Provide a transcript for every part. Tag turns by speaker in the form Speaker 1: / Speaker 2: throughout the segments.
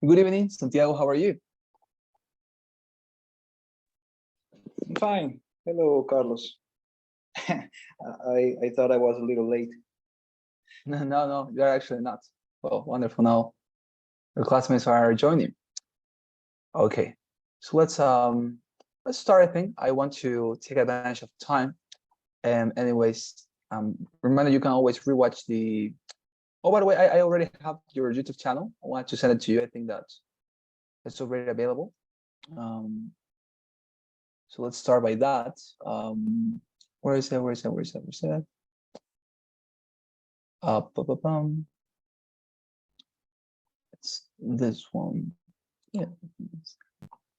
Speaker 1: Good evening, Santiago. How are you?
Speaker 2: Fine. Hello, Carlos. I thought I was a little late.
Speaker 1: No, you're actually not. Well, wonderful. Now your classmates are joining. Okay, so let's start. I think I want to take advantage of time. And anyways, remember you can always rewatch the. Oh, by the way, I already have your YouTube channel. I want to send it to you. I think that it's already available. So let's start by that. Where is it? Where is it? Where is it? Where is it? It's this one. Yeah.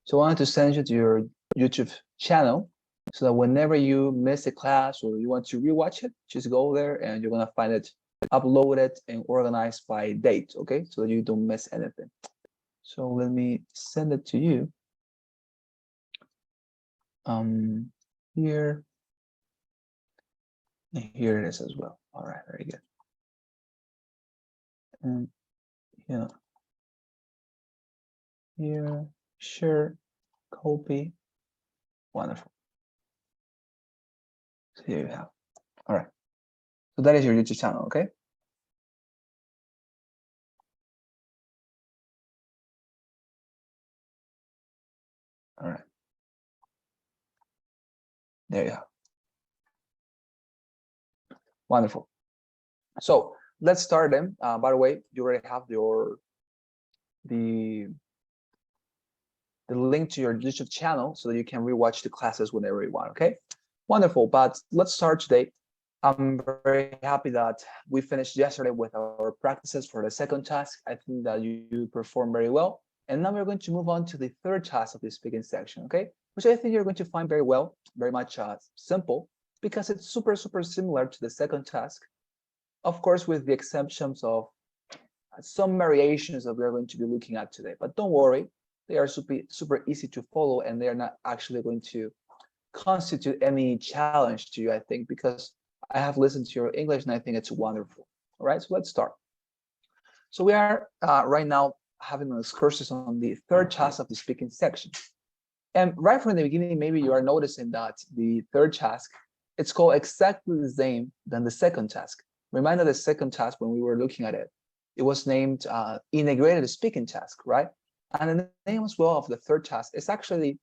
Speaker 1: So I wanted to send you to your YouTube channel so that whenever you miss a class or you want to rewatch it, just go there and you're gonna find it uploaded and organized by date, okay? So that you don't miss anything. So let me send it to you. Here. And here it is as well. All right, very good. And yeah. Here, share, copy. Wonderful. So here you have. All right. So that is your YouTube channel, okay? All right. There you have. Wonderful. So let's start them. By the way, you already have the link to your YouTube channel so that you can rewatch the classes whenever you want, okay? Wonderful, but let's start today. I'm very happy that we finished yesterday with our practices for the second task. I think that you performed very well. And now we're going to move on to the third task of the speaking section, okay? Which I think you're going to find very well, very much simple, because it's super similar to the second task. Of course, with the exceptions of some variations that we're going to be looking at today. But don't worry, they are super easy to follow, and they're not actually going to constitute any challenge to you, I think, because I have listened to your English and I think it's wonderful. All right, so let's start. So we are right now having an excursus on the third task of the speaking section. And right from the beginning, maybe you are noticing that the third task, it's called exactly the same than the second task. Remember the second task when we were looking at it, it was named integrated speaking task, right? And the name as well of the third task is actually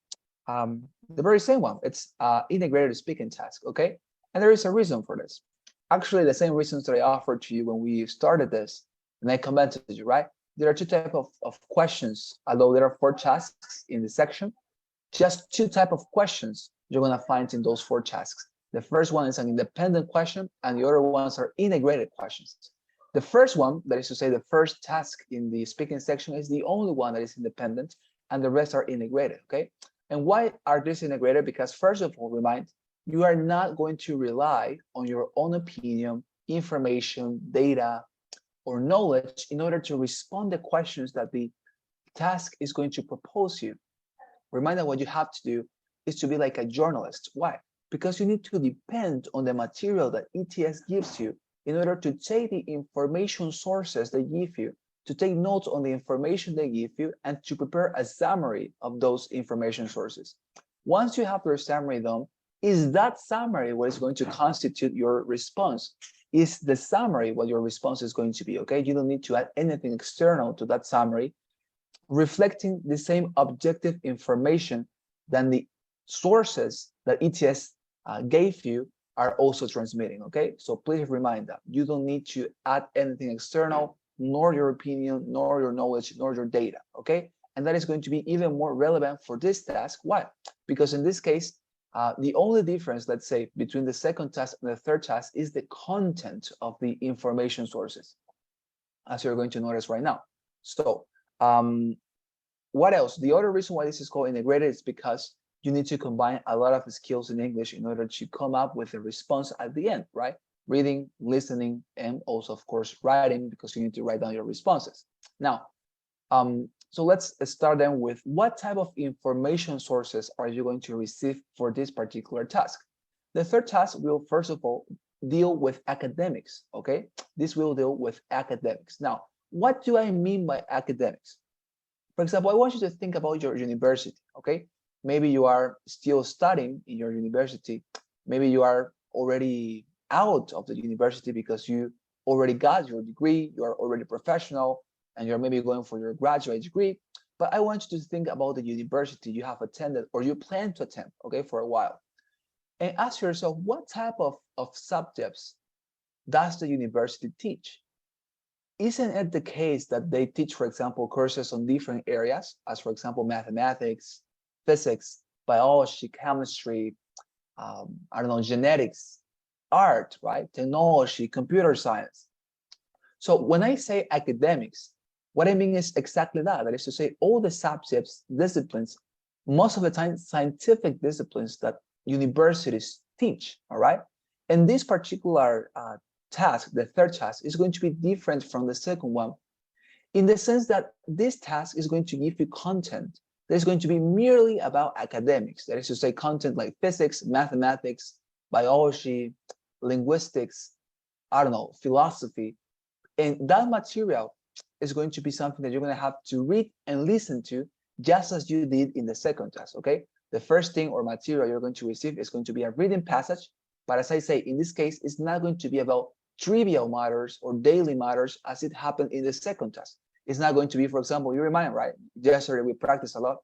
Speaker 1: the very same one. It's integrated speaking task, okay? And there is a reason for this. Actually, the same reasons that I offered to you when we started this, and I commented to you, right? There are two types of questions, although there are 4 tasks in the section, just 2 types of questions you're gonna find in those 4 tasks. The first one is an independent question, and the other ones are integrated questions. The first one, that is to say, the first task in the speaking section is the only one that is independent, and the rest are integrated, okay? And why are these integrated? Because first of all, remind, you are not going to rely on your own opinion, information, data, or knowledge in order to respond to questions that the task is going to propose you. Remind that what you have to do is to be like a journalist. Why? Because you need to depend on the material that ETS gives you in order to take the information sources they give you, to take notes on the information they give you, and to prepare a summary of those information sources. Once you have your summary done, is that summary what is going to constitute your response? Is the summary what your response is going to be, okay? You don't need to add anything external to that summary, reflecting the same objective information than the sources that ETS gave you are also transmitting, okay? So please remind that you don't need to add anything external, nor your opinion, nor your knowledge, nor your data, okay? And that is going to be even more relevant for this task. Why? Because in this case, the only difference, let's say, between the second task and the third task is the content of the information sources, as you're going to notice right now. So what else? The other reason why this is called integrated is because you need to combine a lot of skills in English in order to come up with a response at the end, right? Reading, listening, and also, of course, writing, because you need to write down your responses. Now, so let's start then with what type of information sources are you going to receive for this particular task? The third task will, first of all, deal with academics, okay? This will deal with academics. Now, what do I mean by academics? For example, I want you to think about your university, okay? Maybe you are still studying in your university. Maybe you are already out of the university because you already got your degree, you are already professional, and you're maybe going for your graduate degree. But I want you to think about the university you have attended or you plan to attend, okay, for a while. And ask yourself, what type of subjects does the university teach? Isn't it the case that they teach, for example, courses on different areas, as for example, mathematics, physics, biology, chemistry, I don't know, genetics, art, right? Technology, computer science. So when I say academics, what I mean is exactly that. That is to say, all the subjects, disciplines, most of the time, scientific disciplines that universities teach, all right? And this particular task, the third task, is going to be different from the second one in the sense that this task is going to give you content that is going to be merely about academics. That is to say, content like physics, mathematics, biology, linguistics, I don't know, philosophy. And that material is going to be something that you're going to have to read and listen to just as you did in the second task, okay? The first thing or material you're going to receive is going to be a reading passage. But as I say, in this case, it's not going to be about trivial matters or daily matters as it happened in the second task. It's not going to be, for example, you remind, right? Yesterday we practiced a lot.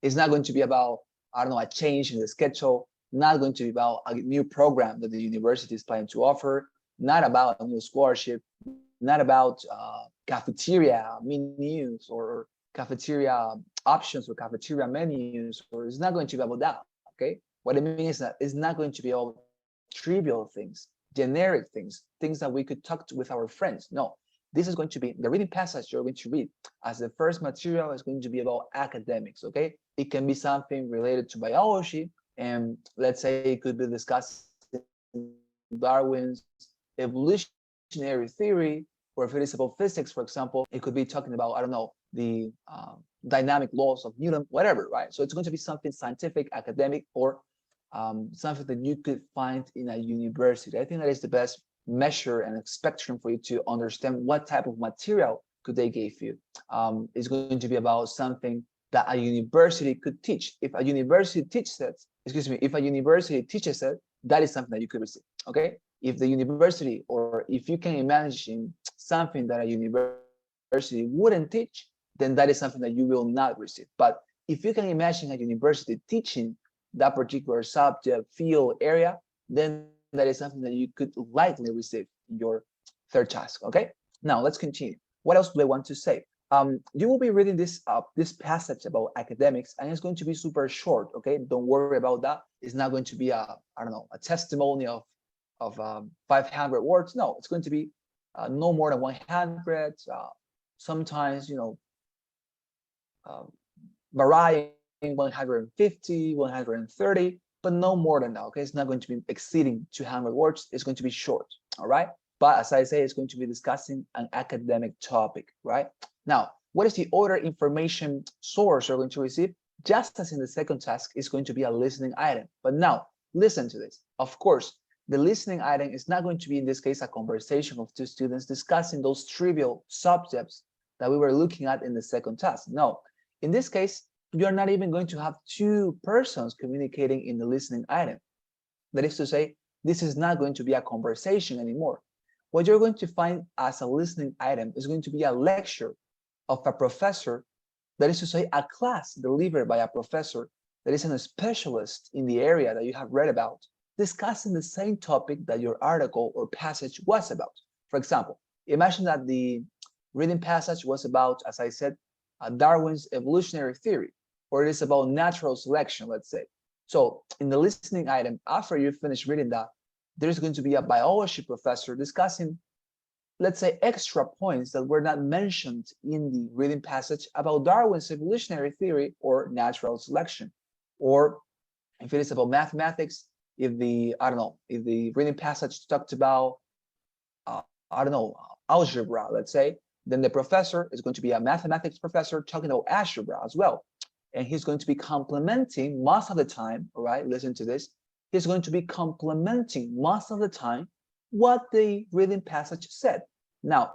Speaker 1: It's not going to be about, I don't know, a change in the schedule, not going to be about a new program that the university is planning to offer, not about a new scholarship, not about cafeteria menus or cafeteria options or cafeteria menus, or it's not going to be about that, okay? What I mean is that it's not going to be all trivial things, generic things, things that we could talk with our friends. No, this is going to be the reading passage you're going to read as the first material is going to be about academics, okay? It can be something related to biology, and let's say it could be discussing Darwin's evolutionary theory, or if it is about physics, for example, it could be talking about, I don't know, the dynamic laws of Newton, whatever, right? So it's going to be something scientific, academic, or something that you could find in a university. I think that is the best measure and spectrum for you to understand what type of material could they give you. It's going to be about something that a university could teach. If a university teaches it, if a university teaches it, that is something that you could receive, okay? If the university, or if you can imagine something that a university wouldn't teach, then that is something that you will not receive. But if you can imagine a university teaching that particular subject, field, area, then that is something that you could likely receive in your third task, okay? Now let's continue. What else do I want to say? You will be reading this passage about academics, and it's going to be super short, okay? Don't worry about that. It's not going to be I don't know, a testimony of 500 words. No, it's going to be no more than 100. Sometimes, you know, varying 150, 130, but no more than that, okay? It's not going to be exceeding 200 words. It's going to be short, all right? But as I say, it's going to be discussing an academic topic, right? Now, what is the other information source you're going to receive? Just as in the second task, it's going to be a listening item. But now, listen to this. Of course, the listening item is not going to be, in this case, a conversation of two students discussing those trivial subjects that we were looking at in the second task. No, in this case, you're not even going to have two persons communicating in the listening item. That is to say, this is not going to be a conversation anymore. What you're going to find as a listening item is going to be a lecture of a professor, that is to say, a class delivered by a professor that is a specialist in the area that you have read about, discussing the same topic that your article or passage was about. For example, imagine that the reading passage was about, as I said, Darwin's evolutionary theory, or it is about natural selection, let's say. So in the listening item, after you finish reading that, there's going to be a biology professor discussing, let's say, extra points that were not mentioned in the reading passage about Darwin's evolutionary theory or natural selection. Or if it is about mathematics, if the, I don't know, if the reading passage talked about, I don't know, algebra, let's say, then the professor is going to be a mathematics professor talking about algebra as well. And he's going to be complementing most of the time, all right, listen to this, he's going to be complementing most of the time what the reading passage said. Now,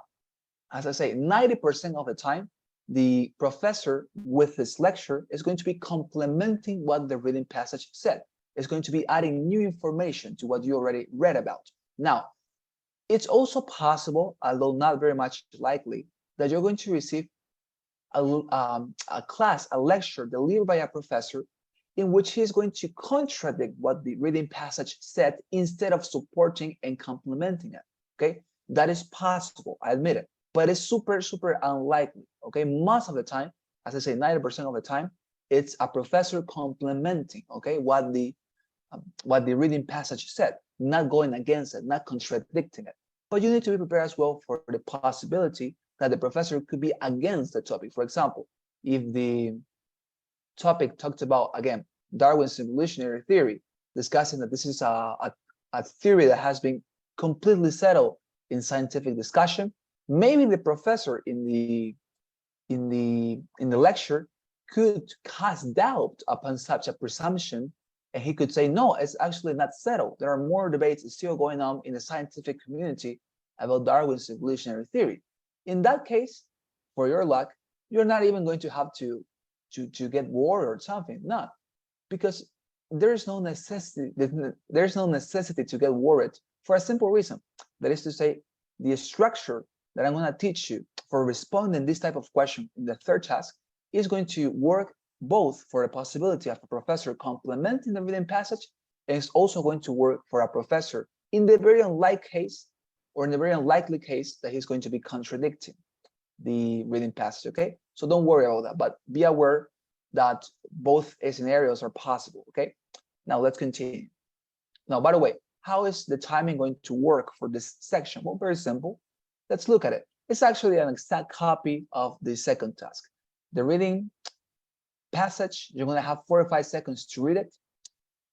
Speaker 1: as I say, 90% of the time, the professor with this lecture is going to be complementing what the reading passage said. It's going to be adding new information to what you already read about. Now, it's also possible, although not very much likely, that you're going to receive a class, a lecture delivered by a professor in which he's going to contradict what the reading passage said instead of supporting and complementing it. Okay, that is possible, I admit it, but it's super, super unlikely. Okay, most of the time, as I say, 90% of the time, it's a professor complementing, okay, what the reading passage said, not going against it, not contradicting it. But you need to be prepared as well for the possibility that the professor could be against the topic. For example, if the topic talked about, again, Darwin's evolutionary theory, discussing that this is a theory that has been completely settled in scientific discussion, maybe the professor in the lecture could cast doubt upon such a presumption, and he could say, no, it's actually not settled. There are more debates still going on in the scientific community about Darwin's evolutionary theory. In that case, for your luck, you're not even going to have to get worried or something. No, because there's no necessity to get worried for a simple reason. That is to say, the structure that I'm going to teach you for responding this type of question in the third task is going to work both for the possibility of a professor complementing the reading passage, and it's also going to work for a professor in the very unlikely case, or in the very unlikely case that he's going to be contradicting the reading passage, okay? So don't worry about that, but be aware that both scenarios are possible, okay? Now let's continue. Now, by the way, how is the timing going to work for this section? Well, very simple. Let's look at it. It's actually an exact copy of the second task. The reading passage, you're going to have 4 or 5 seconds to read it.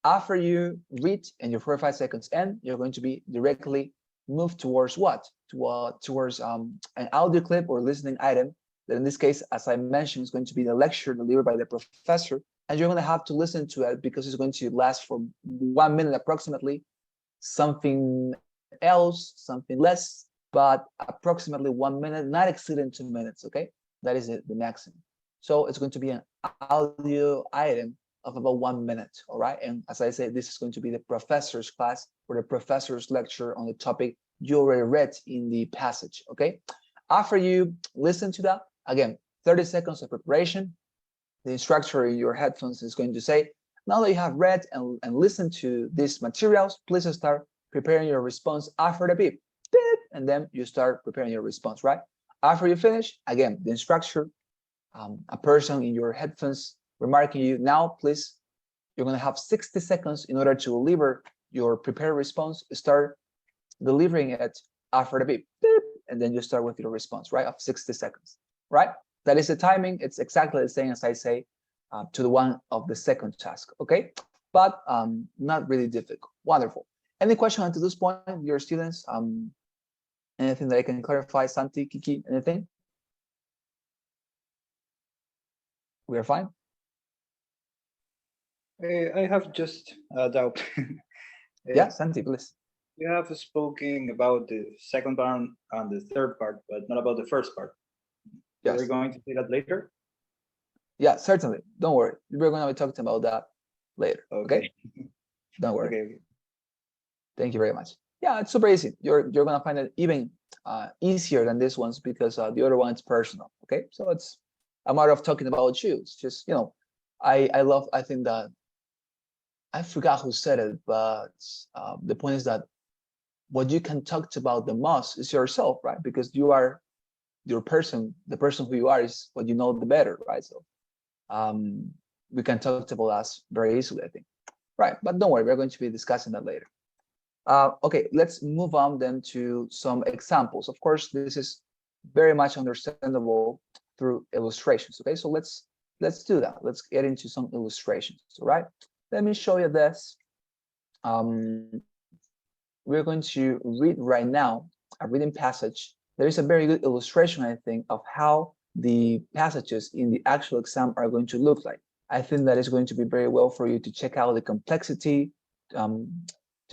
Speaker 1: After you read and your 4 or 5 seconds end, you're going to be directly moved towards what? Towards an audio clip or listening item that in this case, as I mentioned, is going to be the lecture delivered by the professor, and you're going to have to listen to it because it's going to last for 1 minute approximately, something else, something less, but approximately 1 minute, not exceeding 2 minutes, okay? That is the maximum. So it's going to be an audio item of about 1 minute, all right? And as I said, this is going to be the professor's class or the professor's lecture on the topic you already read in the passage, okay? After you listen to that, again, 30 seconds of preparation. The instructor in your headphones is going to say, now that you have read and listened to these materials, please start preparing your response after the beep, and then you start preparing your response, right? After you finish, again, the instructor, a person in your headphones remarking you, now please, you're going to have 60 seconds in order to deliver your prepared response. Start delivering it after the beep, and then you start with your response, right, of 60 seconds, right? That is the timing. It's exactly the same as I say to the one of the second task, okay? But not really difficult. Wonderful. Any question until this point, your students? Anything that I can clarify? Santi, Kiki, anything? We are fine?
Speaker 2: I have just a doubt.
Speaker 1: Yeah, Santi, please.
Speaker 2: You have spoken about the second part and the third part, but not about the first part.
Speaker 1: Yes.
Speaker 2: We're going to see that later?
Speaker 1: Yeah, certainly. Don't worry. We're going to be talking about that later. Okay? Don't worry.
Speaker 2: Okay.
Speaker 1: Thank you very much. Yeah, it's super easy. You're going to find it even easier than this one's because the other one is personal. Okay? So it's a matter of talking about you. It's just, you know, I think that I forgot who said it, but the point is that what you can talk about the most is yourself, right? Because you are your person, the person who you are is what you know the better, right? So we can talk about us very easily, I think. Right, but don't worry, we're going to be discussing that later. Okay, let's move on then to some examples. Of course, this is very much understandable through illustrations. Okay, so let's do that. Let's get into some illustrations. All right, let me show you this. We're going to read right now a reading passage. There is a very good illustration, I think, of how the passages in the actual exam are going to look like. I think that is going to be very well for you to check out the complexity, to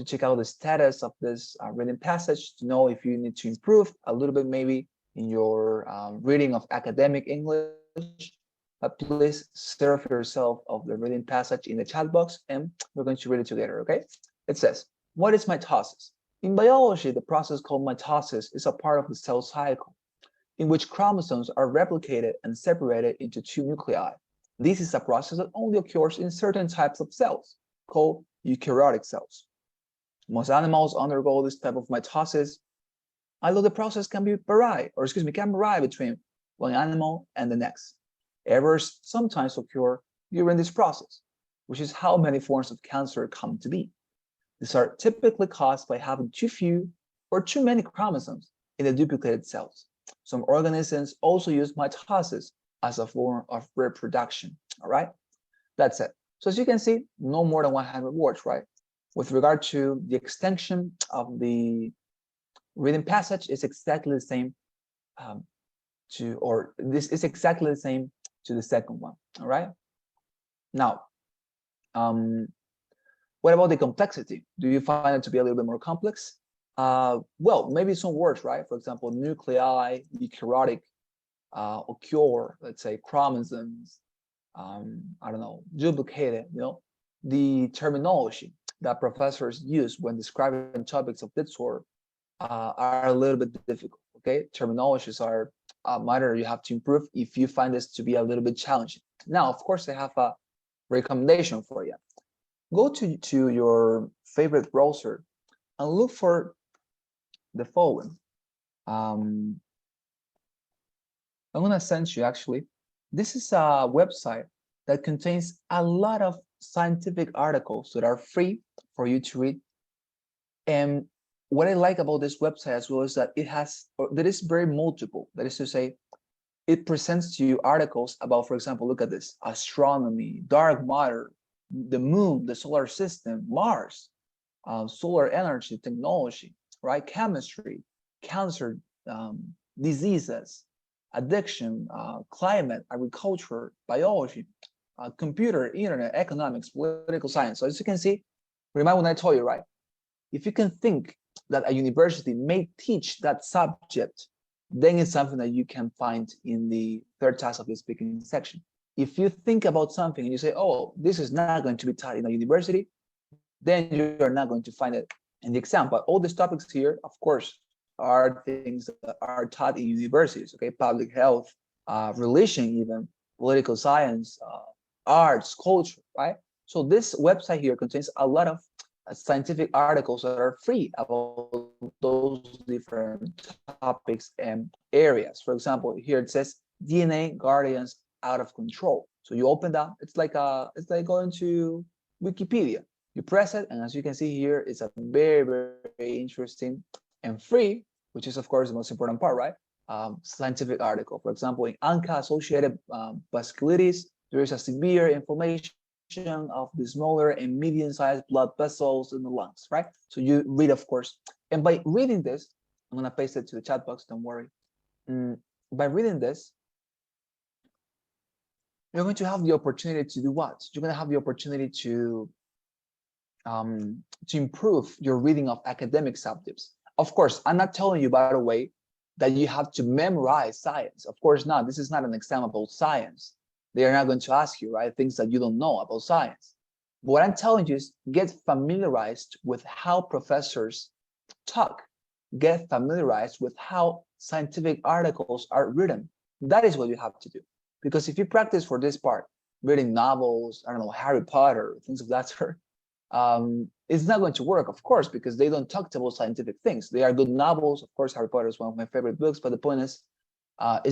Speaker 1: check out the status of this reading passage, to know if you need to improve a little bit maybe in your reading of academic English, but please serve yourself of the reading passage in the chat box and we're going to read it together, okay? It says, what is mitosis? In biology, the process called mitosis is a part of the cell cycle in which chromosomes are replicated and separated into two nuclei. This is a process that only occurs in certain types of cells called eukaryotic cells. Most animals undergo this type of mitosis, although the process can vary between one animal and the next. Errors sometimes occur during this process, which is how many forms of cancer come to be. These are typically caused by having too few or too many chromosomes in the duplicated cells. Some organisms also use mitosis as a form of reproduction, all right? That's it. So as you can see, no more than 100 words, right? With regard to the extension of the reading passage, is exactly the same this is exactly the same to the second one, all right? Now, what about the complexity? Do you find it to be a little bit more complex? Well, maybe some words, right? For example, nuclei, eukaryotic, occur, let's say chromosomes, I don't know, duplicated, the terminology that professors use when describing topics of this sort are a little bit difficult, okay? Terminologies are a matter you have to improve if you find this to be a little bit challenging. Now, of course, I have a recommendation for you. Go to your favorite browser and look for the following. I'm going to send you, actually, this is a website that contains a lot of scientific articles that are free for you to read. And what I like about this website as well is that that is very multiple. That is to say, it presents to you articles about, for example, look at this, astronomy, dark matter, the moon, the solar system, Mars, solar energy technology, right? Chemistry, cancer, diseases, addiction, climate, agriculture, biology, computer, internet, economics, political science. So as you can see, remember when I told you, right? If you can think that a university may teach that subject, then it's something that you can find in the third task of the speaking section. If you think about something and you say, oh, this is not going to be taught in a university, then you're not going to find it in the exam. But all these topics here, of course, are things that are taught in universities, okay? Public health, religion even, political science, arts, culture, right? So this website here contains a lot of scientific articles that are free about those different topics and areas. For example, here it says DNA guardians out of control. So you open that, it's like going to Wikipedia. You press it, and as you can see here, it's a very, very interesting and free, which is of course the most important part, right? Scientific article. For example, in ANCA-associated vasculitis, there is a severe inflammation of the smaller and medium-sized blood vessels in the lungs, right? So you read, of course, and by reading this, I'm gonna paste it to the chat box, don't worry. By reading this, you're going to have the opportunity to do what? You're gonna have the opportunity to improve your reading of academic subjects. Of course, I'm not telling you, by the way, that you have to memorize science. Of course not. This is not an exam about science. They are not going to ask you, right, things that you don't know about science. But what I'm telling you is get familiarized with how professors talk. Get familiarized with how scientific articles are written. That is what you have to do. Because if you practice for this part, reading novels, I don't know, Harry Potter, things of that sort, it's not going to work, of course, because they don't talk about scientific things. They are good novels. Of course, Harry Potter is one of my favorite books, but the point is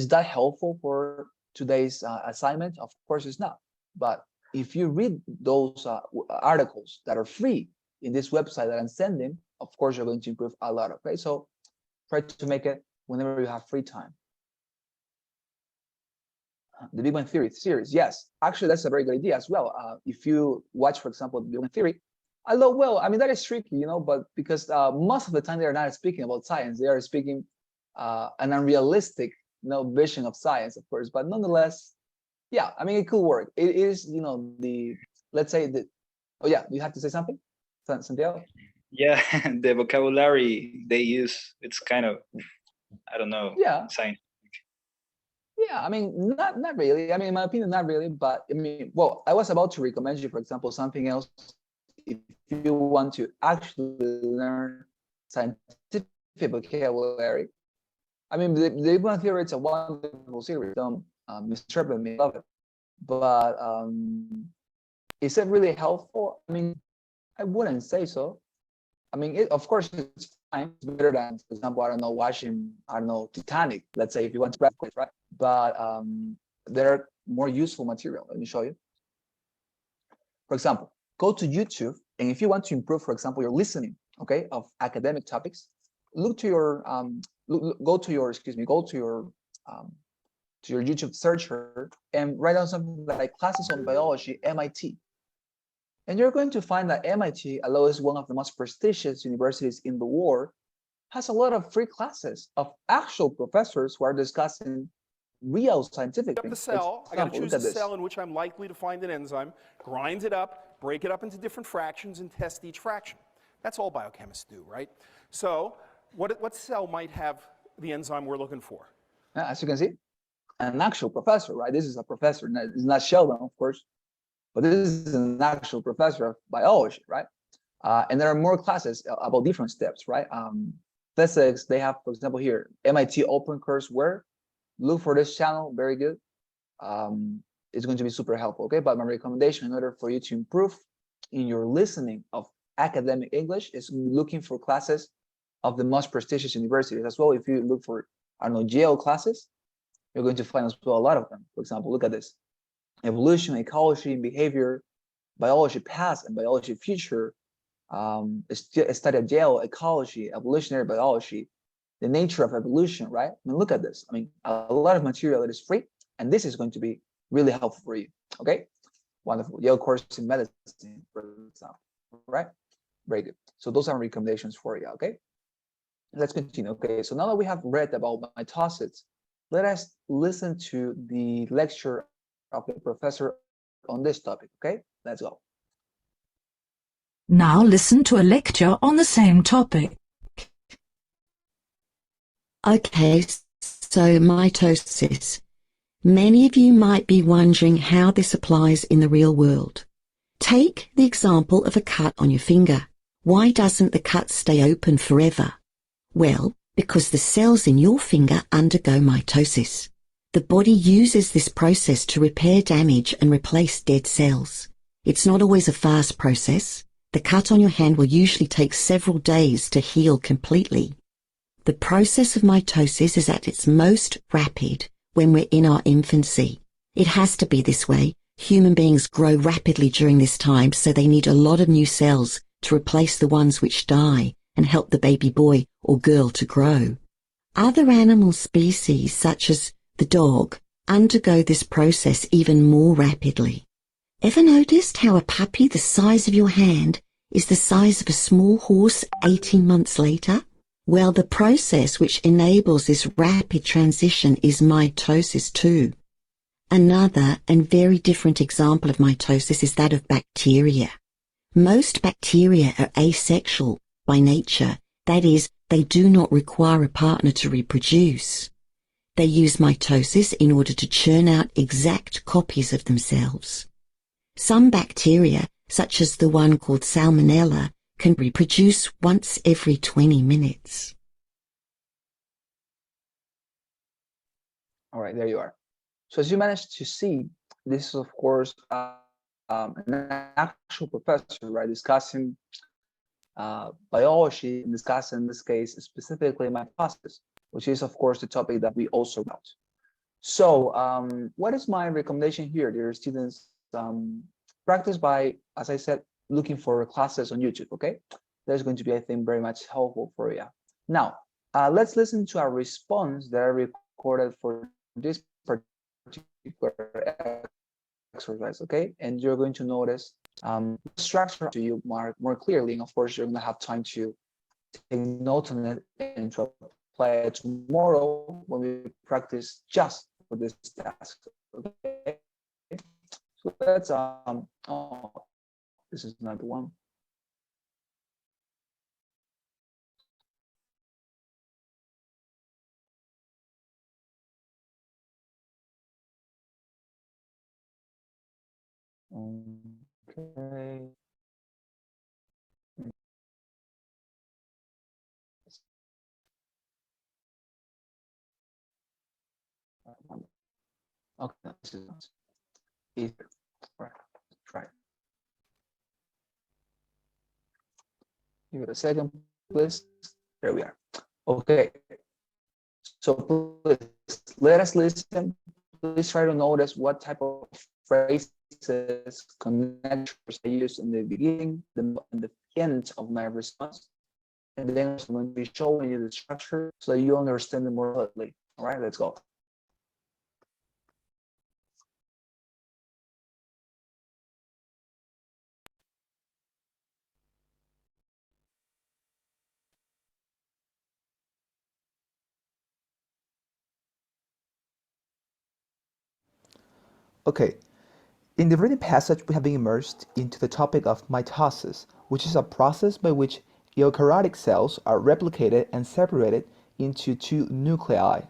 Speaker 1: that helpful for today's assignment? Of course it's not. But if you read those articles that are free in this website that I'm sending, of course you're going to improve a lot, okay? So try to make it whenever you have free time. The Big Bang Theory series, yes. Actually, that's a very good idea as well. If you watch, for example, the Big Bang Theory, I mean, that is tricky, but because most of the time they are not speaking about science, they are speaking an unrealistic vision of science, of course, but nonetheless, yeah, I mean, it could work. It is, let's say that, oh yeah, you have to say something, Santiago?
Speaker 2: Yeah, the vocabulary they use, it's kind of, I don't know.
Speaker 1: Yeah.
Speaker 2: Science.
Speaker 1: Yeah, I mean, not really. I mean, in my opinion, not really. But I mean, well, I was about to recommend you, for example, something else. If you want to actually learn scientific vocabulary, I mean, the Big Bang Theory, it's a wonderful series. Don't misinterpret me, love it. But is it really helpful? I mean, I wouldn't say so. I mean, of course, it's fine. It's better than, for example, I don't know, watching, I don't know, Titanic. Let's say if you want to practice, right? But there are more useful material. Let me show you. For example, go to YouTube, and if you want to improve, for example, your listening, okay, of academic topics, look to your go to your YouTube searcher and write down something like classes on biology, MIT. And you're going to find that MIT, although it's one of the most prestigious universities in the world, has a lot of free classes of actual professors who are discussing real scientific
Speaker 3: The
Speaker 1: things.
Speaker 3: cell, I got to choose
Speaker 1: Look
Speaker 3: a
Speaker 1: at this.
Speaker 3: cell in which I'm likely to find an enzyme, grind it up, break it up into different fractions, and test each fraction. That's all biochemists do, right? So what cell might have the enzyme we're looking for?
Speaker 1: As you can see, an actual professor, right? This is a professor. It's not Sheldon, of course, but this is an actual professor of biology, right? And there are more classes about different steps, right? Physics, they have, for example, here, MIT Open Courseware. Look for this channel, very good. It's going to be super helpful, okay? But my recommendation in order for you to improve in your listening of academic English is looking for classes of the most prestigious universities as well. If you look for, I don't know, GL classes, you're going to find as well a lot of them. For example, look at this. Evolution, ecology, behavior, biology past and biology future, study of GL, ecology, evolutionary biology, the nature of evolution, right? I mean, look at this. I mean, a lot of material that is free, and this is going to be really helpful for you, okay? Wonderful. Yale course in medicine, for example, right? Very good. So those are recommendations for you, okay? Let's continue, okay? So now that we have read about mitosis, let us listen to the lecture of the professor on this topic, okay? Let's go.
Speaker 4: Now listen to a lecture on the same topic.
Speaker 5: Okay, so mitosis. Many of you might be wondering how this applies in the real world. Take the example of a cut on your finger. Why doesn't the cut stay open forever? Well, because the cells in your finger undergo mitosis. The body uses this process to repair damage and replace dead cells. It's not always a fast process. The cut on your hand will usually take several days to heal completely. The process of mitosis is at its most rapid when we're in our infancy. It has to be this way. Human beings grow rapidly during this time, so they need a lot of new cells to replace the ones which die and help the baby boy or girl to grow. Other animal species, such as the dog, undergo this process even more rapidly. Ever noticed how a puppy the size of your hand is the size of a small horse 18 months later? Well, the process which enables this rapid transition is mitosis too. Another and very different example of mitosis is that of bacteria. Most bacteria are asexual by nature, that is, they do not require a partner to reproduce. They use mitosis in order to churn out exact copies of themselves. Some bacteria, such as the one called Salmonella, can reproduce once every 20 minutes.
Speaker 1: All right, there you are. So as you managed to see, this is, of course, an actual professor, right, discussing biology, and discussing, in this case, specifically mitosis, which is, of course, the topic that we also about. So what is my recommendation here, dear students? Practice by, as I said, looking for classes on YouTube, okay? That's going to be, I think, very much helpful for you. Now, let's listen to a response that I recorded for this particular exercise, okay? And you're going to notice structure to you more clearly. And of course, you're going to have time to take notes on it and to apply it tomorrow when we practice just for this task, okay? So let's, oh, this is not the one. Okay. Okay, this is easier. Right, try. Give it a second, please. There we are. Okay. So please let us listen. Please try to notice what type of phrases, connectors I use in the beginning, and the end of my response. And then I'm going to be showing you the structure so that you understand it more clearly. All right, let's go.
Speaker 6: Okay, in the reading passage, we have been immersed into the topic of mitosis, which is a process by which eukaryotic cells are replicated and separated into two nuclei.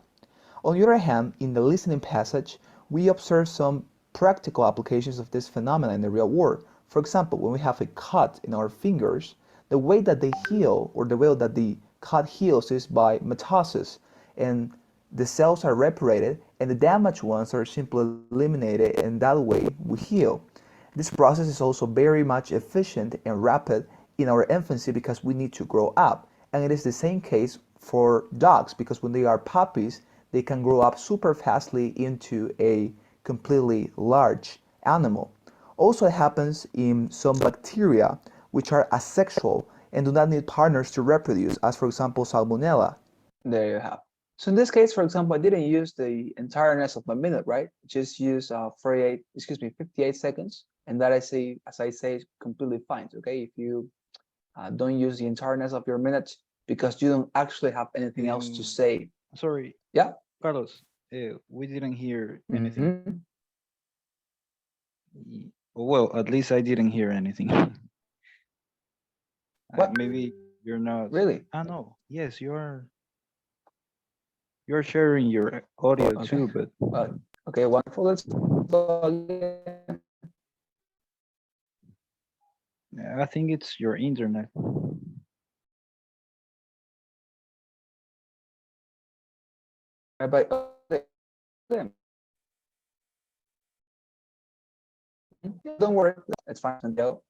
Speaker 6: On the other hand, in the listening passage, we observe some practical applications of this phenomenon in the real world. For example, when we have a cut in our fingers, the way that they heal or the way that the cut heals is by mitosis, and the cells are reparated and the damaged ones are simply eliminated, and that way we heal. This process is also very much efficient and rapid in our infancy because we need to grow up. And it is the same case for dogs because when they are puppies, they can grow up super fastly into a completely large animal. Also, it happens in some bacteria which are asexual and do not need partners to reproduce, as for example Salmonella.
Speaker 1: There you have. So in this case, for example, I didn't use the entireness of my minute, right? Just use 58 seconds. And that I say, as I say, is completely fine. Okay, if you don't use the entireness of your minute because you don't actually have anything else to say.
Speaker 2: Sorry,
Speaker 1: Yeah.
Speaker 2: Carlos, we didn't hear anything.
Speaker 1: Mhm.
Speaker 2: Well, at least I didn't hear anything.
Speaker 1: What?
Speaker 2: Maybe you're not.
Speaker 1: Really?
Speaker 2: Ah, no. Yes, you're sharing your audio
Speaker 1: Okay.
Speaker 2: too, but
Speaker 1: Okay, wonderful. Let's go again.
Speaker 2: I think it's your internet.
Speaker 1: But okay. Don't worry, it's fine, Santiago.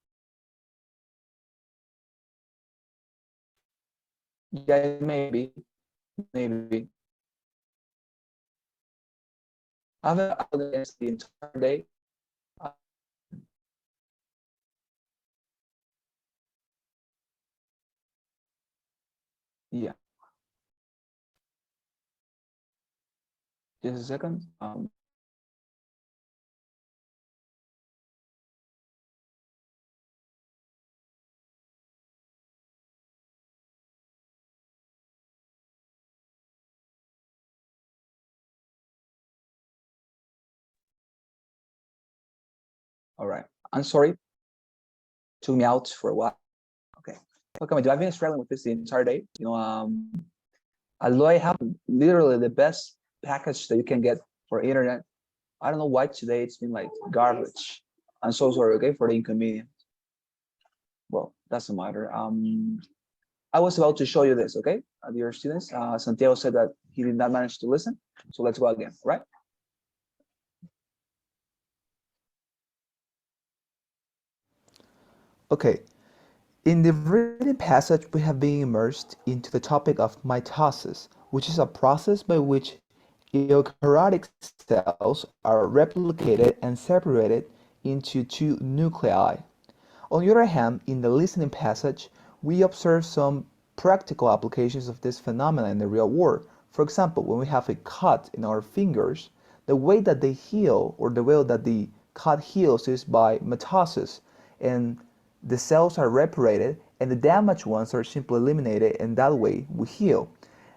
Speaker 1: Yeah, maybe. I've been out against the entire day. Uh, yeah, just a second. All right. I'm sorry. Took me out for a while. Okay. What can I do? I've been struggling with this the entire day. Although I have literally the best package that you can get for internet, I don't know why today it's been like garbage. I'm so sorry, okay, for the inconvenience. Well, doesn't matter. I was about to show you this, okay, dear students. Santiago said that he did not manage to listen, so let's go again, right?
Speaker 6: Okay, in the reading passage, we have been immersed into the topic of mitosis, which is a process by which eukaryotic cells are replicated and separated into two nuclei. On the other hand, in the listening passage, we observe some practical applications of this phenomenon in the real world. For example, when we have a cut in our fingers, the way that they heal or the way that the cut heals is by mitosis, and the cells are reparated and the damaged ones are simply eliminated, and that way we heal.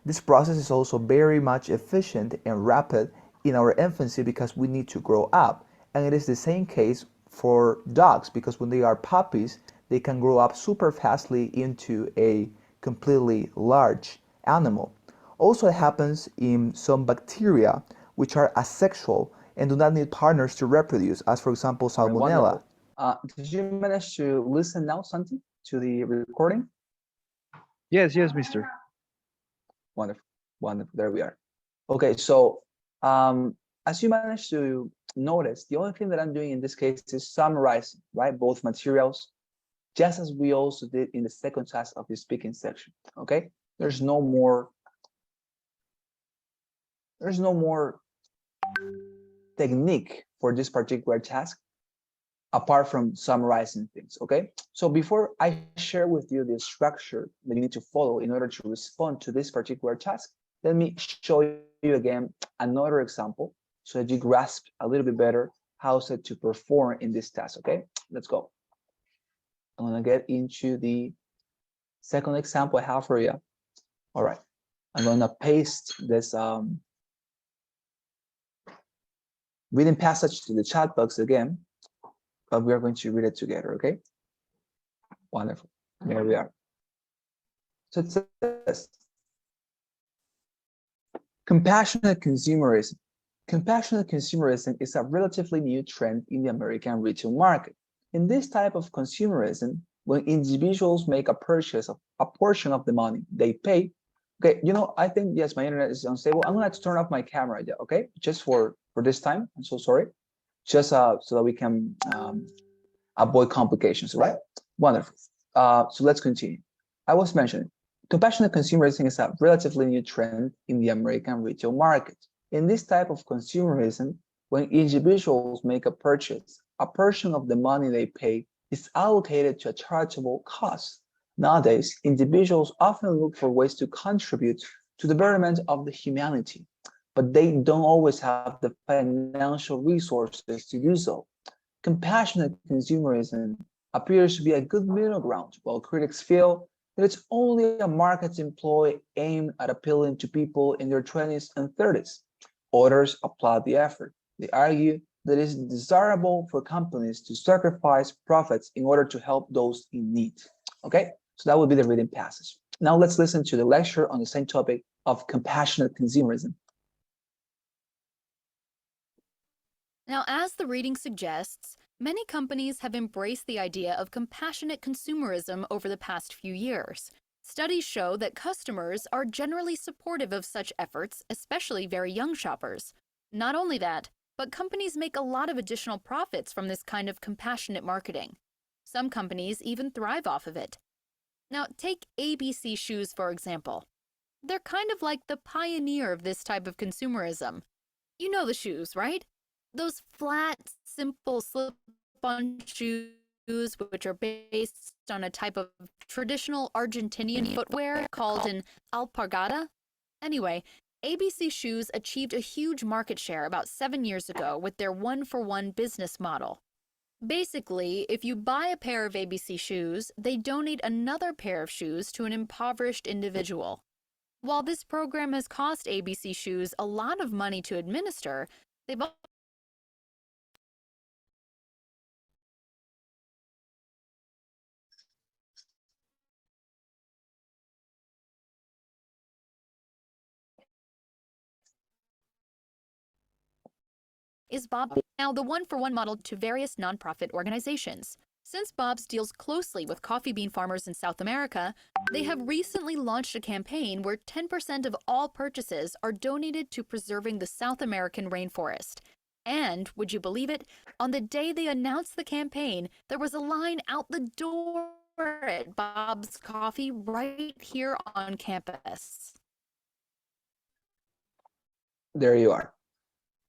Speaker 6: This process is also very much efficient and rapid in our infancy because we need to grow up. And it is the same case for dogs because when they are puppies, they can grow up super fastly into a completely large animal. Also, it happens in some bacteria which are asexual and do not need partners to reproduce, as for example
Speaker 1: All right,
Speaker 6: Salmonella.
Speaker 1: wonderful. Did you manage to listen now, Santi, to the recording?
Speaker 7: Yes, mister.
Speaker 1: Wonderful, wonderful. There we are. Okay, so as you managed to notice, the only thing that I'm doing in this case is summarizing, right, both materials, just as we also did in the second task of the speaking section. Okay, there's no more technique for this particular task apart from summarizing things. Okay, so before I share with you the structure that you need to follow in order to respond to this particular task, let me show you again another example so that you grasp a little bit better how is it to perform in this task. Okay, let's go. I'm gonna get into the second example I have for you. All right, I'm gonna paste this reading passage to the chat box again, but we are going to read it together, okay? Wonderful. There we are. So it says, compassionate consumerism. Compassionate consumerism is a relatively new trend in the American retail market. In this type of consumerism, when individuals make a purchase of a portion of the money they pay, okay, you know, I think, yes, my internet is unstable. I'm gonna have to turn off my camera, okay? Just for this time, I'm so sorry. Just so that we can avoid complications, right? Wonderful. So let's continue. I was mentioning, compassionate consumerism is a relatively new trend in the American retail market. In this type of consumerism, when individuals make a purchase, a portion of the money they pay is allocated to a charitable cause. Nowadays, individuals often look for ways to contribute to the betterment of the humanity, but they don't always have the financial resources to do so. Compassionate consumerism appears to be a good middle ground, while critics feel that it's only a marketing ploy aimed at appealing to people in their 20s and 30s. Others applaud the effort. They argue that it's desirable for companies to sacrifice profits in order to help those in need. Okay, so that would be the reading passage. Now let's listen to the lecture on the same topic of compassionate consumerism.
Speaker 8: Now, as the reading suggests, many companies have embraced the idea of compassionate consumerism over the past few years. Studies show that customers are generally supportive of such efforts, especially very young shoppers. Not only that, but companies make a lot of additional profits from this kind of compassionate marketing. Some companies even thrive off of it. Now, take ABC Shoes, for example. They're kind of like the pioneer of this type of consumerism. You know the shoes, right? Those flat, simple slip-on shoes, which are based on a type of traditional Argentinian footwear called an alpargata. Anyway, ABC Shoes achieved a huge market share about 7 years ago with their one-for-one business model. Basically, if you buy a pair of ABC Shoes, they donate another pair of shoes to an impoverished individual. While this program has cost ABC Shoes a lot of money to administer, they've is Bob now the one-for-one model to various nonprofit organizations. Since Bob's deals closely with coffee bean farmers in South America, they have recently launched a campaign where 10% of all purchases are donated to preserving the South American rainforest. And, would you believe it, on the day they announced the campaign, there was a line out the door at Bob's Coffee right here on campus.
Speaker 1: There you are.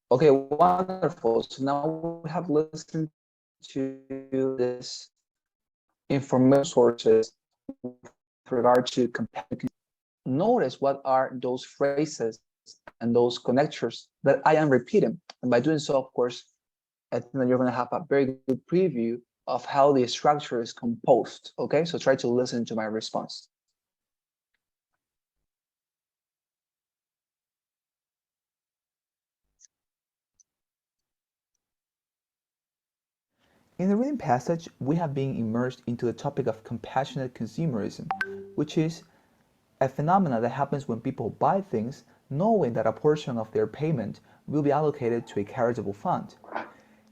Speaker 1: Okay, wonderful. So now we have listened to this information sources with regard to compassion. Notice what are those phrases and those connectors that I am repeating. And by doing so, of course, I think that you're going to have a very good preview of how the structure is composed. Okay, so try to listen to my response.
Speaker 6: In the reading passage, we have been immersed into the topic of compassionate consumerism, which is a phenomenon that happens when people buy things knowing that a portion of their payment will be allocated to a charitable fund.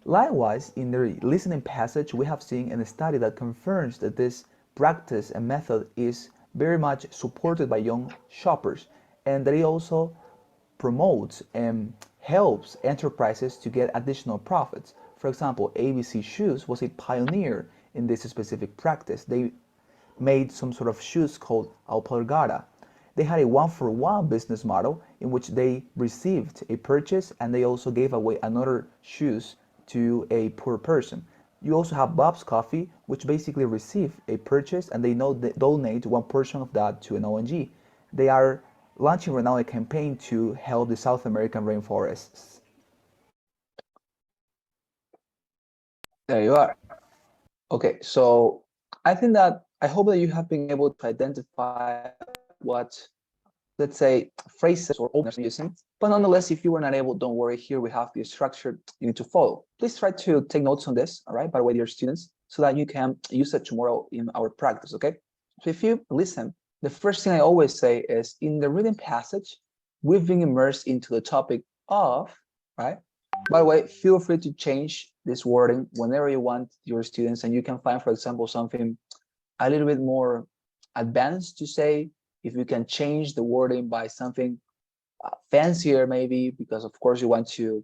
Speaker 6: Likewise, in the listening passage, we have seen in a study that confirms that this practice and method is very much supported by young shoppers, and that it also promotes and helps enterprises to get additional profits. For example, ABC Shoes was a pioneer in this specific practice. They made some sort of shoes called alpargata. They had a one-for-one business model in which they received a purchase and they also gave away another shoes to a poor person. You also have Bob's Coffee, which basically receive a purchase and they donate one portion of that to an ONG. They are launching right now a campaign to help the South American rainforests.
Speaker 1: There you are. Okay, so I think that I hope that you have been able to identify what, let's say, phrases or openers you're using. But nonetheless, if you were not able, don't worry. Here we have the structure you need to follow. Please try to take notes on this, all right, by the way, dear students, so that you can use it tomorrow in our practice, okay? So if you listen, the first thing I always say is, in the reading passage, we've been immersed into the topic of, right? By the way, feel free to change this wording whenever you want, your students, and you can find, for example, something a little bit more advanced to say. If you can change the wording by something fancier, maybe, because of course you want to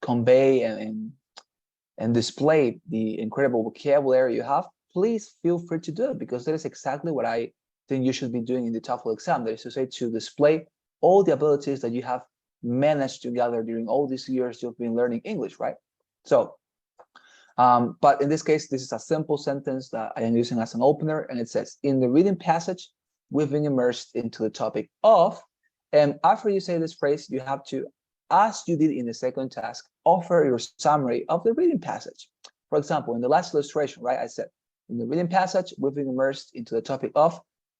Speaker 1: convey and display the incredible vocabulary you have, please feel free to do it, because that is exactly what I think you should be doing in the TOEFL exam. That is to say, to display all the abilities that you have managed to gather during all these years you've been learning English, right? So, but in this case, this is a simple sentence that I am using as an opener, and it says, in the reading passage, we've been immersed into the topic of, and after you say this phrase, you have to, as you did in the second task, offer your summary of the reading passage. For example, in the last illustration, right, I said, in the reading passage, we've been immersed into the topic of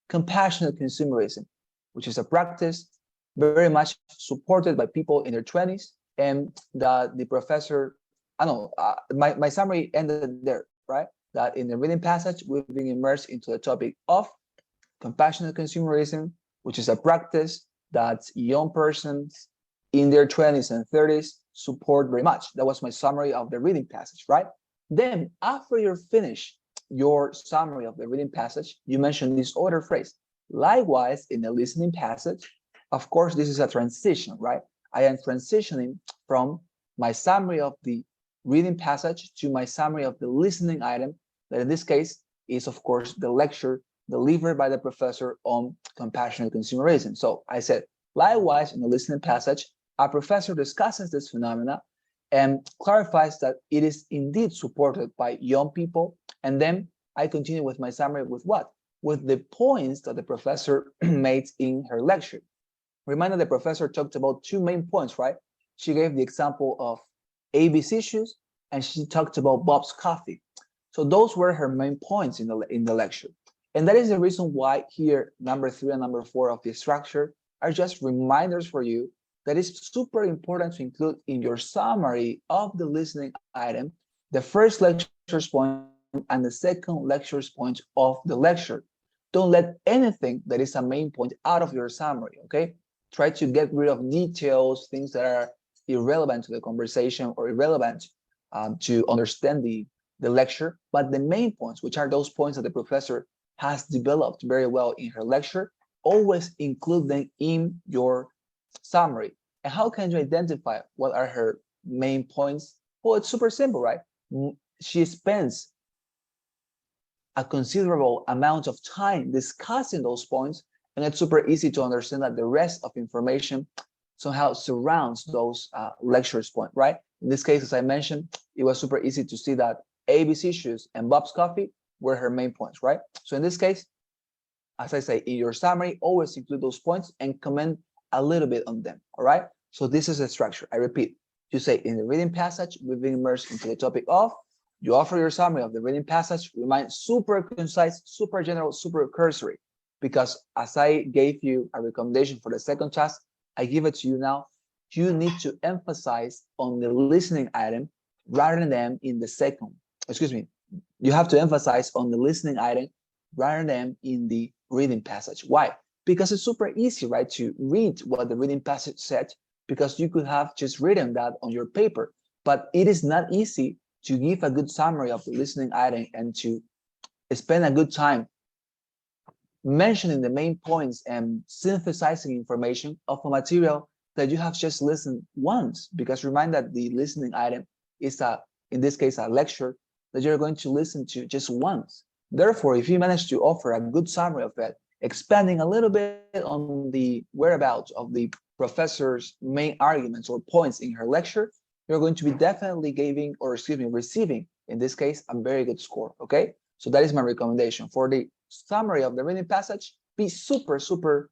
Speaker 1: compassionate consumerism, which is a practice very much supported by people in their 20s, and that the professor, I don't know, my summary ended there, right? That in the reading passage, we've been immersed into the topic of compassionate consumerism, which is a practice that young persons in their 20s and 30s support very much. That was my summary of the reading passage, right? Then after you're finished your summary of the reading passage, you mention this other phrase. Likewise, in the listening passage, of course, this is a transition, right? I am transitioning from my summary of the reading passage to my summary of the listening item, that in this case is, of course, the lecture delivered by the professor on compassionate consumerism. So I said, likewise, in the listening passage, our professor discusses this phenomena and clarifies that it is indeed supported by young people. And then I continue with my summary with what? With the points that the professor made in her lecture. Remember, the professor talked about two main points, right? She gave the example of ABC shoes, and she talked about Bob's Coffee. So those were her main points in the lecture. And that is the reason why here, number 3 and number 4 of the structure are just reminders for you that it's super important to include in your summary of the listening item, the first lecture's point and the second lecture's point of the lecture. Don't let anything that is a main point out of your summary, okay? Try to get rid of details, things that are irrelevant to the conversation or irrelevant to understand the lecture. But the main points, which are those points that the professor has developed very well in her lecture, always include them in your summary. And how can you identify what are her main points? Well, it's super simple, right? She spends a considerable amount of time discussing those points, and it's super easy to understand that the rest of information somehow surrounds those lectures point, right? In this case, as I mentioned, it was super easy to see that ABC shoes and Bob's Coffee were her main points, right? So in this case, as I say, in your summary, always include those points and comment a little bit on them, all right? So this is a structure. I repeat, you say in the reading passage, we've been immersed into the topic of, you offer your summary of the reading passage, remain super concise, super general, super cursory, because as I gave you a recommendation for the second task, I give it to you now. You need to emphasize on the listening item rather than in the second. Excuse me. You have to emphasize on the listening item rather than in the reading passage. Why? Because it's super easy, right, to read what the reading passage said, because you could have just written that on your paper. but it is not easy to give a good summary of the listening item and to spend a good time mentioning the main points and synthesizing information of a material that you have just listened once. Because remind that the listening item is in this case, a lecture that you're going to listen to just once. Therefore, if you manage to offer a good summary of it, expanding a little bit on the whereabouts of the professor's main arguments or points in her lecture, you're going to be definitely receiving, in this case, a very good score, okay? So that is my recommendation. For the summary of the reading passage, be super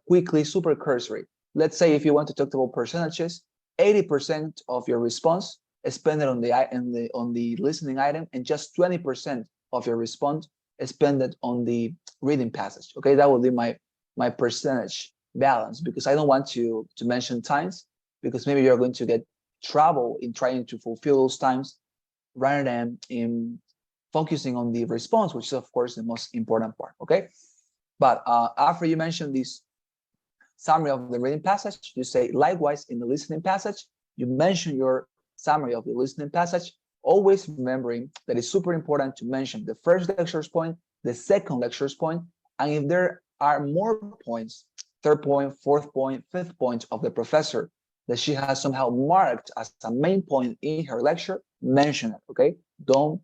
Speaker 1: quickly, super cursory. Let's say if you want to talk about percentages, 80% of your response is spent on the listening item, and just 20% of your response is spent on the reading passage. Okay, that will be my percentage balance, because I don't want to mention times, because maybe you're going to get trouble in trying to fulfill those times rather than in focusing on the response, which is of course the most important part. Okay, but after you mention this summary of the reading passage, you say likewise in the listening passage, you mention your summary of the listening passage, always remembering that it's super important to mention the first lecture's point, the second lecture's point, and if there are more points, third point, fourth point, fifth point of the professor that she has somehow marked as a main point in her lecture, mention it, okay? Don't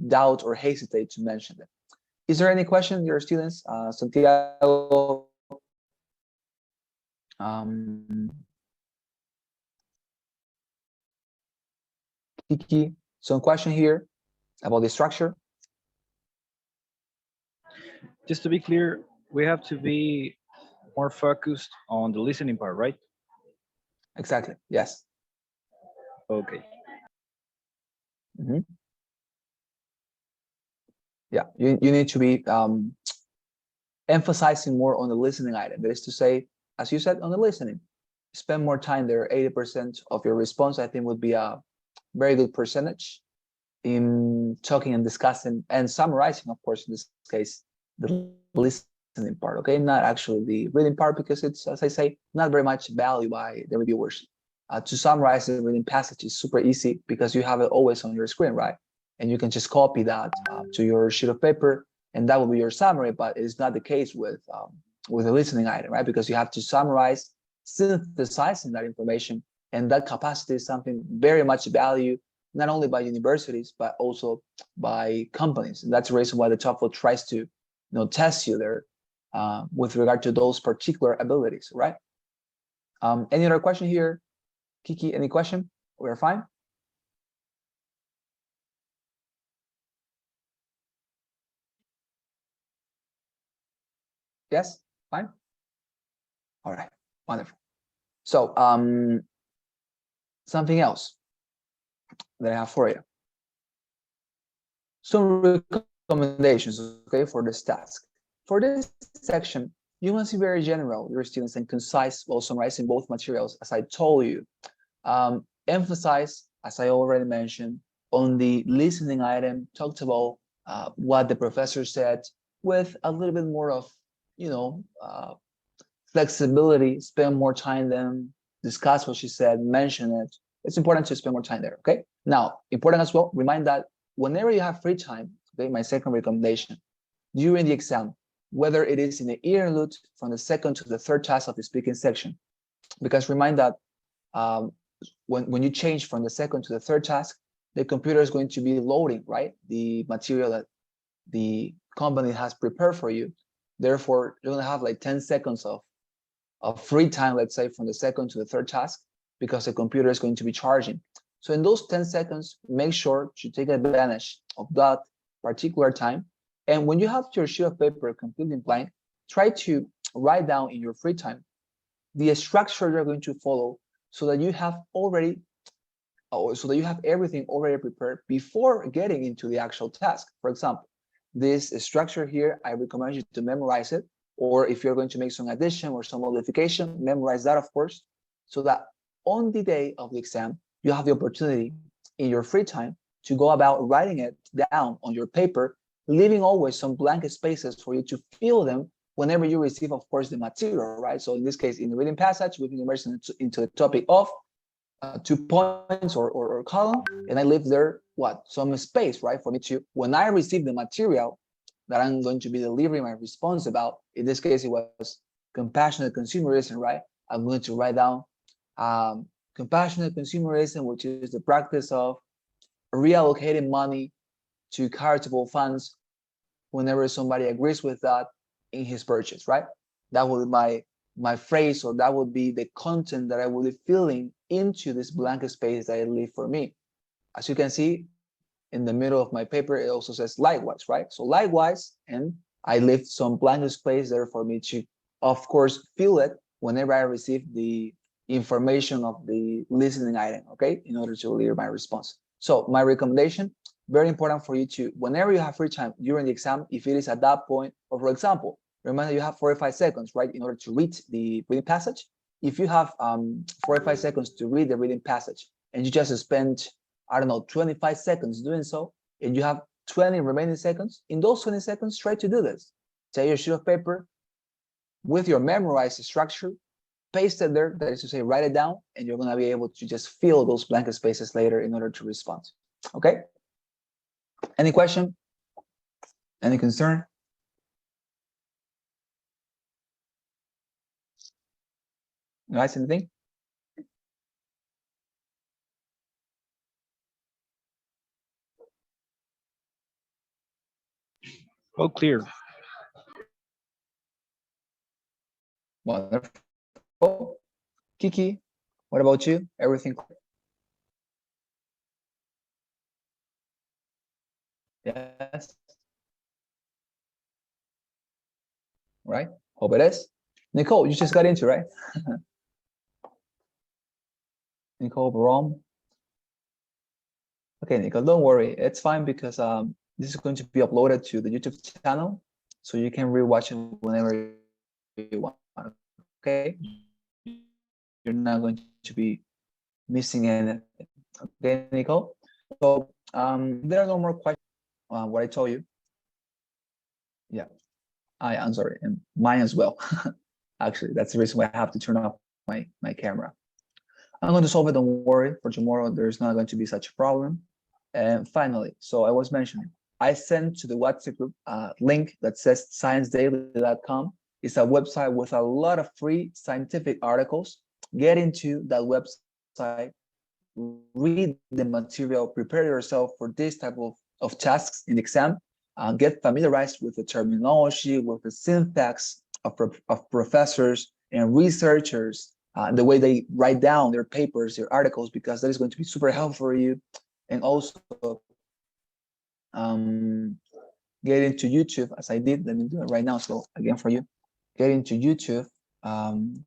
Speaker 1: doubt or hesitate to mention it. Is there any question, your students? Santiago, Kiki, some question here about the structure?
Speaker 7: Just to be clear, we have to be more focused on the listening part, right?
Speaker 1: Exactly, yes.
Speaker 7: Okay.
Speaker 1: Yeah, you need to be emphasizing more on the listening item. That is to say, as you said, on the listening. Spend more time there. 80% of your response, I think, would be a very good percentage in talking and discussing and summarizing, of course, in this case, the listening part, okay? Not actually the reading part, because it's, as I say, not very much valued by the reviewers. To summarize the reading passage is super easy because you have it always on your screen, right? And you can just copy that to your sheet of paper, and that will be your summary. But it's not the case with the listening item, right? Because you have to summarize, synthesizing that information, and that capacity is something very much valued not only by universities but also by companies. And that's the reason why the TOEFL tries to, test you there with regard to those particular abilities, right? Any other question here, Kiki? Any question? We're fine. Yes, fine. All right, wonderful. So something else that I have for you. Some recommendations, okay, for this task. For this section, you must be very general, your students, and concise while summarizing both materials, as I told you. Emphasize, as I already mentioned, on the listening item, talked about what the professor said with a little bit more of, flexibility, spend more time then, discuss what she said, mention it. It's important to spend more time there, okay? Now, important as well, remind that whenever you have free time, okay, my second recommendation, during the exam, whether it is in the interlude from the second to the third task of the speaking section, because remind that when you change from the second to the third task, the computer is going to be loading, right? The material that the company has prepared for you. Therefore, you're gonna have like 10 seconds of free time, let's say, from the second to the third task, because the computer is going to be charging. So in those 10 seconds, make sure to take advantage of that particular time. And when you have your sheet of paper completely blank, try to write down in your free time the structure you're going to follow, so that you have everything already prepared before getting into the actual task. For example, this structure here, I recommend you to memorize it, or if you're going to make some addition or some modification, memorize that, of course, so that on the day of the exam, you have the opportunity in your free time to go about writing it down on your paper, leaving always some blank spaces for you to fill them whenever you receive, of course, the material, right? So in this case, in the reading passage, we can immerse into the topic of 2 points or column, and I leave there what, some space, right, for me to, when I receive the material that I'm going to be delivering my response about, in this case it was compassionate consumerism, right, I'm going to write down compassionate consumerism, which is the practice of reallocating money to charitable funds whenever somebody agrees with that in his purchase, right? That would be my phrase, or that would be the content that I will be filling into this blank space that I leave for me. As you can see, in the middle of my paper, it also says likewise, right? So likewise, and I leave some blank space there for me to, of course, fill it whenever I receive the information of the listening item, okay, in order to deliver my response. So my recommendation, very important for you to, whenever you have free time during the exam, if it is at that point, or for example, remember you have 45 seconds, right, in order to read the reading passage. If you have 45 seconds to read the reading passage and you just spend, I don't know, 25 seconds doing so, and you have 20 remaining seconds, in those 20 seconds, try to do this. Take your sheet of paper with your memorized structure, paste it there, that is to say, write it down, and you're gonna be able to just fill those blank spaces later in order to respond. Okay? Any question? Any concern? Guys, anything?
Speaker 7: All clear.
Speaker 1: Wonderful. Kiki, what about you? Everything clear? Yes. Right? Hope it is. Nicole, you just got into, right? Nicole Brom. Okay, Nicole, don't worry. It's fine because this is going to be uploaded to the YouTube channel, so you can rewatch it whenever you want. Okay? You're not going to be missing anything. Okay, Nicole? So there are no more questions. What I told you. Yeah, I'm sorry, and mine as well. Actually, that's the reason why I have to turn off my camera. I'm going to solve it, don't worry. For tomorrow, there's not going to be such a problem. And finally, so I was mentioning, I sent to the WhatsApp group a link that says sciencedaily.com. It's a website with a lot of free scientific articles. Get into that website, read the material, prepare yourself for this type of tasks in the exam, get familiarized with the terminology, with the syntax of professors and researchers, the way they write down their papers, their articles, because that is going to be super helpful for you. And also get into YouTube, as I did. Let me do it right now. So again, for you, get into YouTube and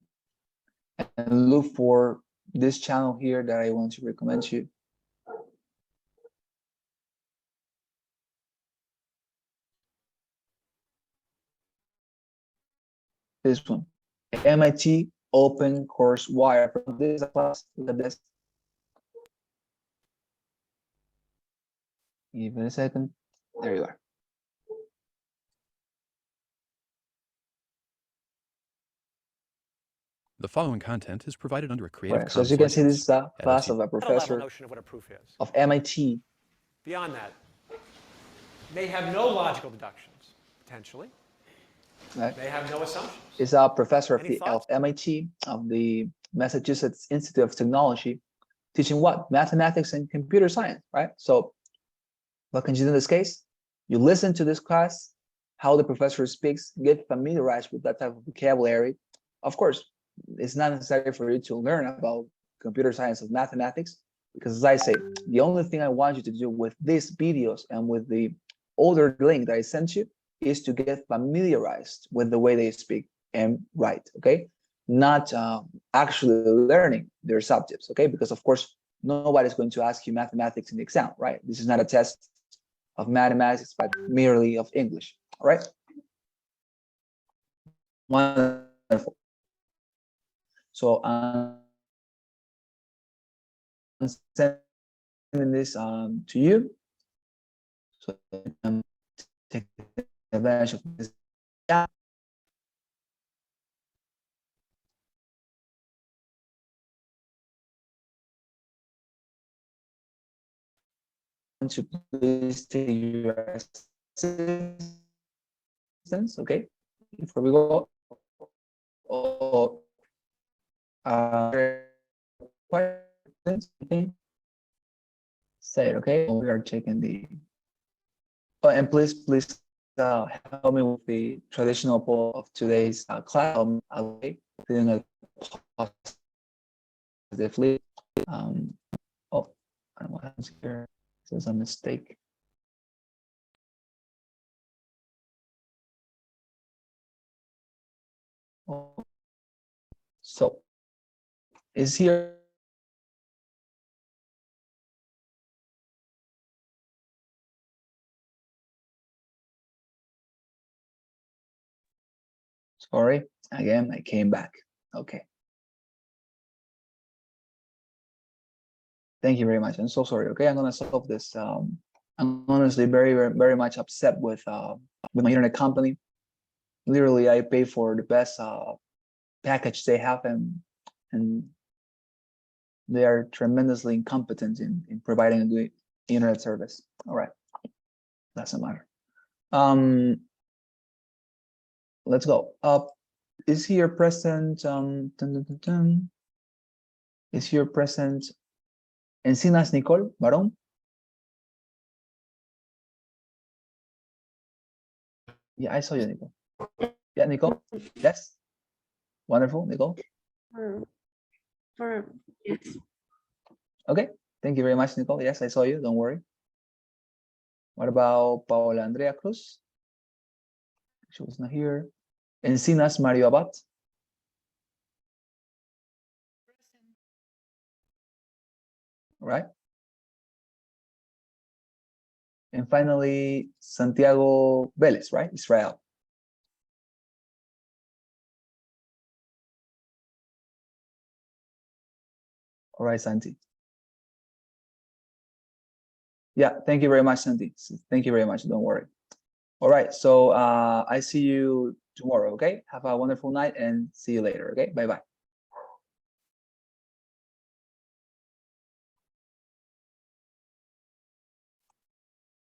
Speaker 1: look for this channel here that I want to recommend to you. This one, MIT Open Course Wire. This class, look at this. Give me a second. There you are.
Speaker 9: The following content is provided under a Creative
Speaker 1: Right. So as
Speaker 9: Commons
Speaker 1: you can see,
Speaker 9: license.
Speaker 1: this is a class of a
Speaker 10: level
Speaker 1: professor
Speaker 10: notion of what a proof is.
Speaker 1: of MIT.
Speaker 10: Beyond that, may have no logical deductions, potentially.
Speaker 1: Right.
Speaker 10: May have no assumptions.
Speaker 1: Is a professor of,
Speaker 10: Any thoughts?
Speaker 1: MIT, of the Massachusetts Institute of Technology, teaching what? Mathematics and computer science, right? So what can you do in this case? You listen to this class, how the professor speaks, get familiarized with that type of vocabulary. Of course, it's not necessary for you to learn about computer science and mathematics, because as I say, the only thing I want you to do with these videos and with the older link that I sent you is to get familiarized with the way they speak and write, okay? Not actually learning their subjects, okay? Because of course, nobody's going to ask you mathematics in the exam, right? This is not a test of mathematics, but merely of English, all right? Wonderful. So I'm sending this to you, so you can take advantage of this. to please take your assistance, okay? Before we go, questions, okay? Say it, okay? We are checking the. Oh, and please help me with the traditional poll of today's class. Okay, doing a positively. Oh, I don't know what happens here. This is a mistake. Oh. So, is here. Sorry, again, I came back. Okay. Thank you very much. I'm so sorry. Okay, I'm gonna solve this. I'm honestly very much upset with my internet company. Literally, I pay for the best package they have, and they are tremendously incompetent in providing a good internet service. All right, doesn't matter. Let's go. Is here present? Is here present? Encinas Nicole Barón. Yeah, I saw you, Nicole. Yeah, Nicole. Yes. Wonderful, Nicole.
Speaker 11: Yes.
Speaker 1: Okay. Thank you very much, Nicole. Yes, I saw you. Don't worry. What about Paola Andrea Cruz? She was not here. Encinas Mario Abad. All right. And finally, Santiago Vélez, right? Israel. All right, Santi. Yeah, thank you very much, Santi. Thank you very much. Don't worry. All right, so I see you tomorrow, okay? Have a wonderful night and see you later, okay? Bye-bye.